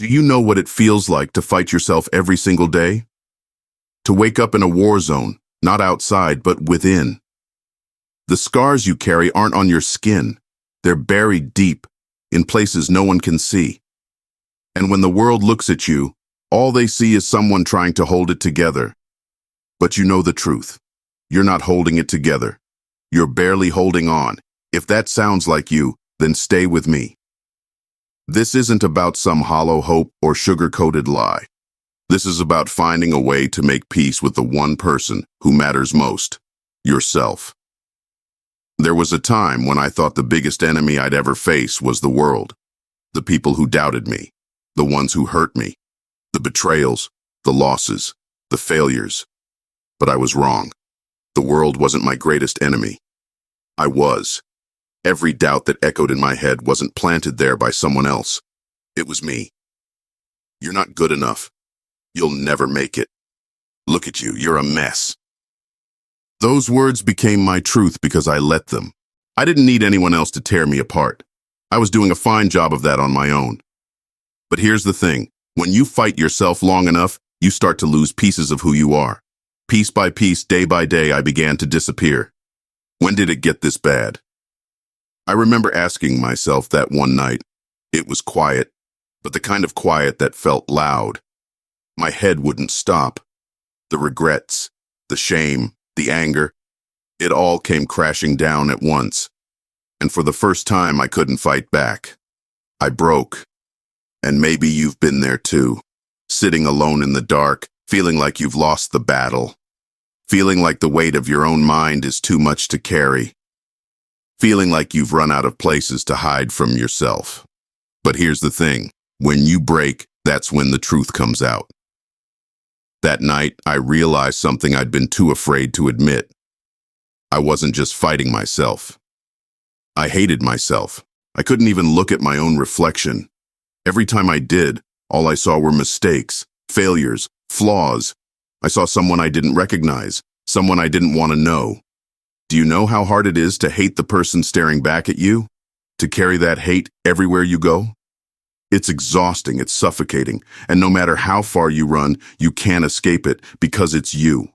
Do you know what it feels like to fight yourself every single day? To wake up in a war zone, not outside, but within. The scars you carry aren't on your skin. They're buried deep, in places no one can see. And when the world looks at you, all they see is someone trying to hold it together. But you know the truth. You're not holding it together. You're barely holding on. If that sounds like you, then stay with me. This isn't about some hollow hope or sugar-coated lie. This is about finding a way to make peace with the one person who matters most, yourself. There was a time when I thought the biggest enemy I'd ever face was the world, the people who doubted me, the ones who hurt me, the betrayals, the losses, the failures. But I was wrong. The world wasn't my greatest enemy. I was. Every doubt that echoed in my head wasn't planted there by someone else. It was me. You're not good enough. You'll never make it. Look at you, you're a mess. Those words became my truth because I let them. I didn't need anyone else to tear me apart. I was doing a fine job of that on my own. But here's the thing. When you fight yourself long enough, you start to lose pieces of who you are. Piece by piece, day by day, I began to disappear. When did it get this bad? I remember asking myself that one night. It was quiet, but the kind of quiet that felt loud. My head wouldn't stop. The regrets, the shame, the anger, it all came crashing down at once. And for the first time, I couldn't fight back. I broke. And maybe you've been there too, sitting alone in the dark, feeling like you've lost the battle, feeling like the weight of your own mind is too much to carry, feeling like you've run out of places to hide from yourself. But here's the thing, when you break, that's when the truth comes out. That night, I realized something I'd been too afraid to admit. I wasn't just fighting myself. I hated myself. I couldn't even look at my own reflection. Every time I did, all I saw were mistakes, failures, flaws. I saw someone I didn't recognize, someone I didn't want to know. Do you know how hard it is to hate the person staring back at you? To carry that hate everywhere you go? It's exhausting, it's suffocating, and no matter how far you run, you can't escape it because it's you.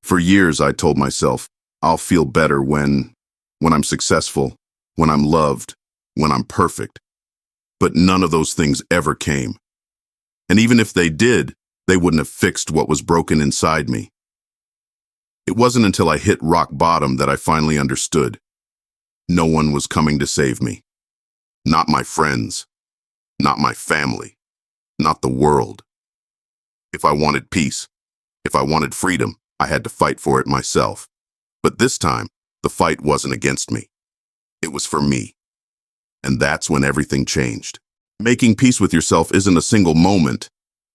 For years, I told myself, I'll feel better when I'm successful, when I'm loved, when I'm perfect. But none of those things ever came. And even if they did, they wouldn't have fixed what was broken inside me. It wasn't until I hit rock bottom that I finally understood. No one was coming to save me. Not my friends. Not my family. Not the world. If I wanted peace, if I wanted freedom, I had to fight for it myself. But this time, the fight wasn't against me. It was for me. And that's when everything changed. Making peace with yourself isn't a single moment.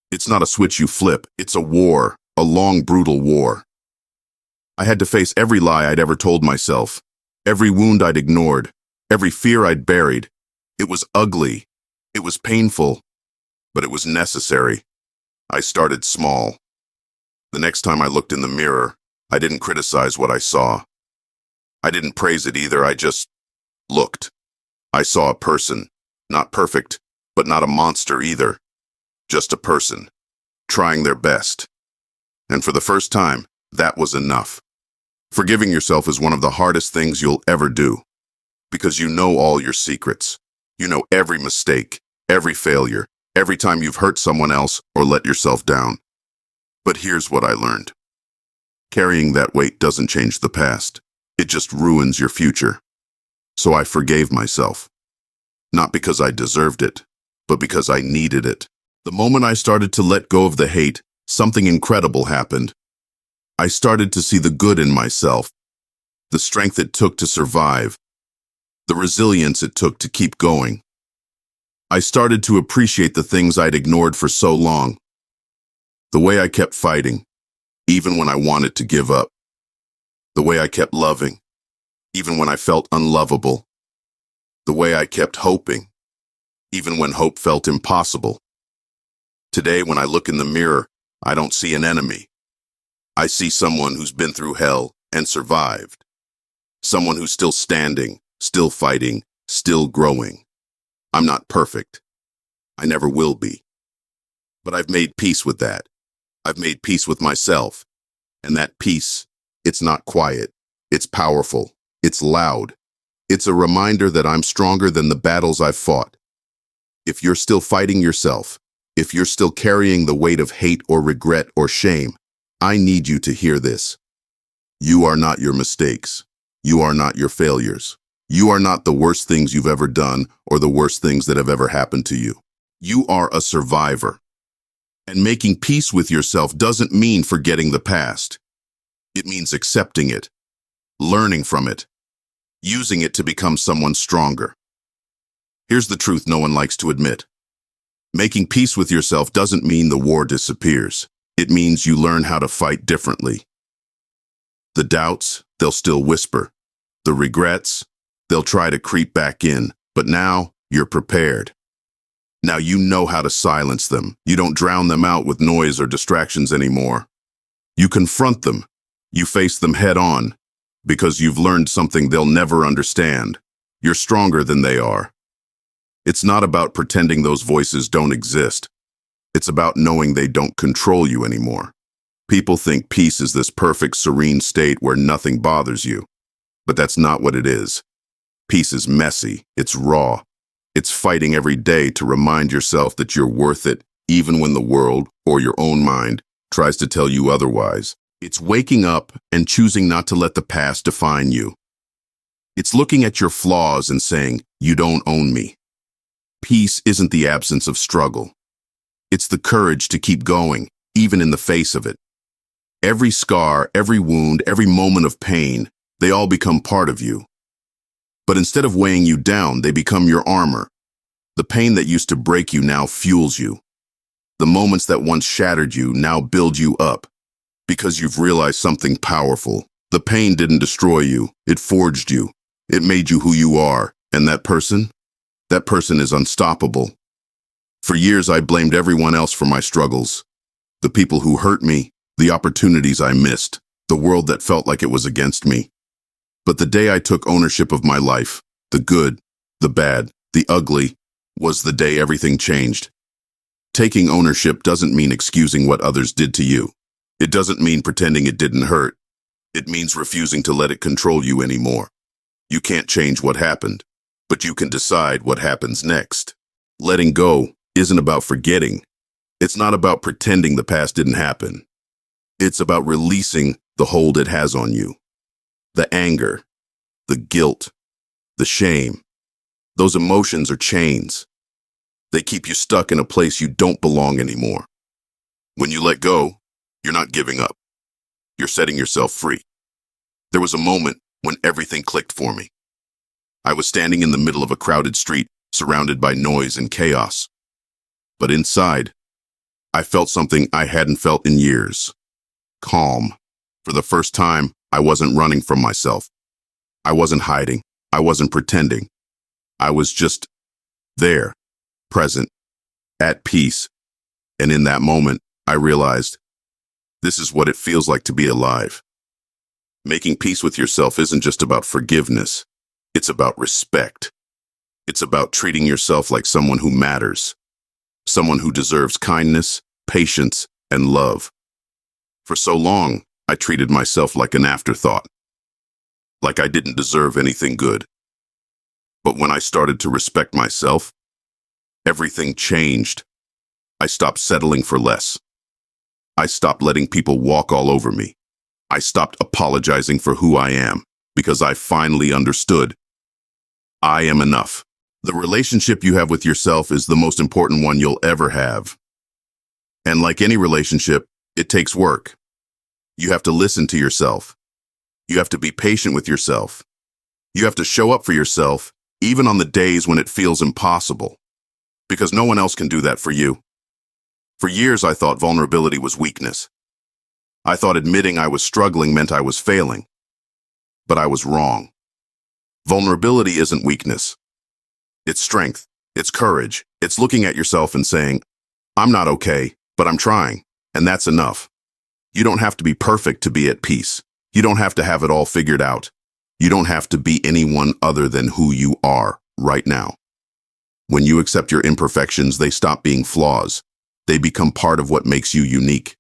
It's not a switch you flip. It's a war, a long, brutal war. I had to face every lie I'd ever told myself, every wound I'd ignored, every fear I'd buried. It was ugly. It was painful, but it was necessary. I started small. The next time I looked in the mirror, I didn't criticize what I saw. I didn't praise it either, I just looked. I saw a person, not perfect, but not a monster either. Just a person, trying their best. And for the first time, that was enough. Forgiving yourself is one of the hardest things you'll ever do, because you know all your secrets. You know every mistake, every failure, every time you've hurt someone else or let yourself down. But here's what I learned. Carrying that weight doesn't change the past. It just ruins your future. So I forgave myself. Not because I deserved it, but because I needed it. The moment I started to let go of the hate, something incredible happened. I started to see the good in myself, the strength it took to survive, the resilience it took to keep going. I started to appreciate the things I'd ignored for so long. The way I kept fighting, even when I wanted to give up. The way I kept loving, even when I felt unlovable. The way I kept hoping, even when hope felt impossible. Today, when I look in the mirror, I don't see an enemy. I see someone who's been through hell and survived. Someone who's still standing, still fighting, still growing. I'm not perfect. I never will be. But I've made peace with that. I've made peace with myself. And that peace, it's not quiet. It's powerful. It's loud. It's a reminder that I'm stronger than the battles I've fought. If you're still fighting yourself, if you're still carrying the weight of hate or regret or shame, I need you to hear this. You are not your mistakes. You are not your failures. You are not the worst things you've ever done or the worst things that have ever happened to you. You are a survivor. And making peace with yourself doesn't mean forgetting the past. It means accepting it, learning from it, using it to become someone stronger. Here's the truth no one likes to admit. Making peace with yourself doesn't mean the war disappears. It means you learn how to fight differently. The doubts, they'll still whisper. The regrets, they'll try to creep back in. But now, you're prepared. Now you know how to silence them. You don't drown them out with noise or distractions anymore. You confront them. You face them head on. Because you've learned something they'll never understand. You're stronger than they are. It's not about pretending those voices don't exist. It's about knowing they don't control you anymore. People think peace is this perfect, serene state where nothing bothers you. But that's not what it is. Peace is messy. It's raw. It's fighting every day to remind yourself that you're worth it, even when the world, or your own mind, tries to tell you otherwise. It's waking up and choosing not to let the past define you. It's looking at your flaws and saying, you don't own me. Peace isn't the absence of struggle. It's the courage to keep going, even in the face of it. Every scar, every wound, every moment of pain, they all become part of you. But instead of weighing you down, they become your armor. The pain that used to break you now fuels you. The moments that once shattered you now build you up. Because you've realized something powerful. The pain didn't destroy you. It forged you. It made you who you are. And that person is unstoppable. For years, I blamed everyone else for my struggles. The people who hurt me, the opportunities I missed, the world that felt like it was against me. But the day I took ownership of my life, the good, the bad, the ugly, was the day everything changed. Taking ownership doesn't mean excusing what others did to you. It doesn't mean pretending it didn't hurt. It means refusing to let it control you anymore. You can't change what happened, but you can decide what happens next. Letting go isn't about forgetting. It's not about pretending the past didn't happen. It's about releasing the hold it has on you. The anger, the guilt, the shame. Those emotions are chains. They keep you stuck in a place you don't belong anymore. When you let go, you're not giving up. You're setting yourself free. There was a moment when everything clicked for me. I was standing in the middle of a crowded street, surrounded by noise and chaos. But inside, I felt something I hadn't felt in years. Calm. For the first time, I wasn't running from myself. I wasn't hiding. I wasn't pretending. I was just there, present, at peace. And in that moment, I realized this is what it feels like to be alive. Making peace with yourself isn't just about forgiveness. It's about respect. It's about treating yourself like someone who matters, someone who deserves kindness, patience, and love. For so long, I treated myself like an afterthought, like I didn't deserve anything good. But when I started to respect myself, everything changed. I stopped settling for less. I stopped letting people walk all over me. I stopped apologizing for who I am because I finally understood. I am enough. The relationship you have with yourself is the most important one you'll ever have. And like any relationship, it takes work. You have to listen to yourself. You have to be patient with yourself. You have to show up for yourself, even on the days when it feels impossible. Because no one else can do that for you. For years, I thought vulnerability was weakness. I thought admitting I was struggling meant I was failing. But I was wrong. Vulnerability isn't weakness. It's strength. It's courage. It's looking at yourself and saying, I'm not okay, but I'm trying, and that's enough. You don't have to be perfect to be at peace. You don't have to have it all figured out. You don't have to be anyone other than who you are right now. When you accept your imperfections, they stop being flaws. They become part of what makes you unique,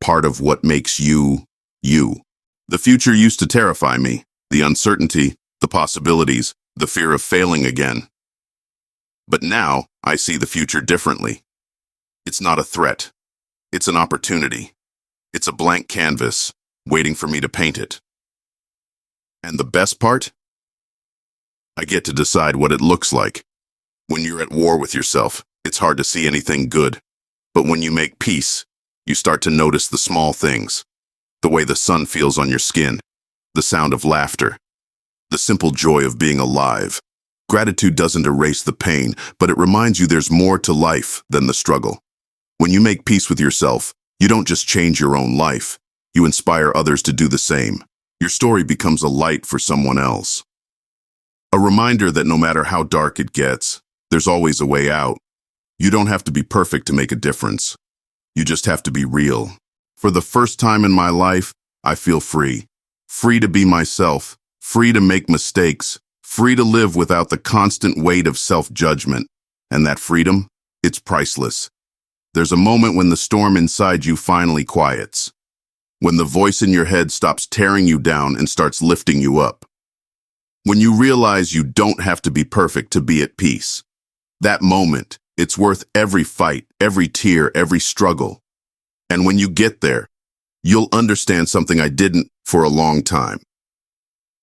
part of what makes you, you. The future used to terrify me, the uncertainty, the possibilities, the fear of failing again. But now, I see the future differently. It's not a threat. It's an opportunity. It's a blank canvas, waiting for me to paint it. And the best part? I get to decide what it looks like. When you're at war with yourself, it's hard to see anything good. But when you make peace, you start to notice the small things. The way the sun feels on your skin, the sound of laughter, the simple joy of being alive. Gratitude doesn't erase the pain, but it reminds you there's more to life than the struggle. When you make peace with yourself, you don't just change your own life, you inspire others to do the same. Your story becomes a light for someone else. A reminder that no matter how dark it gets, there's always a way out. You don't have to be perfect to make a difference. You just have to be real. For the first time in my life, I feel free. Free to be myself, free to make mistakes, free to live without the constant weight of self-judgment. And that freedom, it's priceless. There's a moment when the storm inside you finally quiets. When the voice in your head stops tearing you down and starts lifting you up. When you realize you don't have to be perfect to be at peace. That moment, it's worth every fight, every tear, every struggle. And when you get there, you'll understand something I didn't for a long time.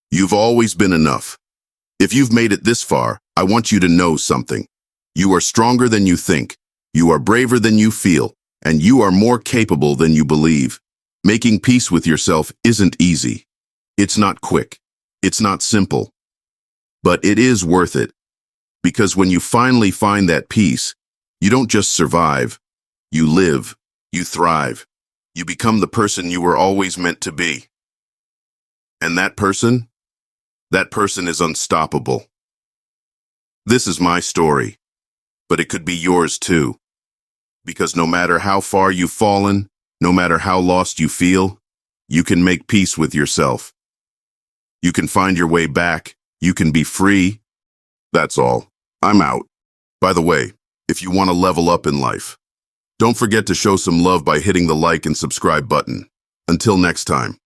You've always been enough. If you've made it this far, I want you to know something. You are stronger than you think. You are braver than you feel, and you are more capable than you believe. Making peace with yourself isn't easy. It's not quick. It's not simple. But it is worth it. Because when you finally find that peace, you don't just survive. You live. You thrive. You become the person you were always meant to be. And that person is unstoppable. This is my story, but it could be yours too. Because no matter how far you've fallen, no matter how lost you feel, you can make peace with yourself. You can find your way back. You can be free. That's all. I'm out. By the way, if you want to level up in life, don't forget to show some love by hitting the like and subscribe button. Until next time.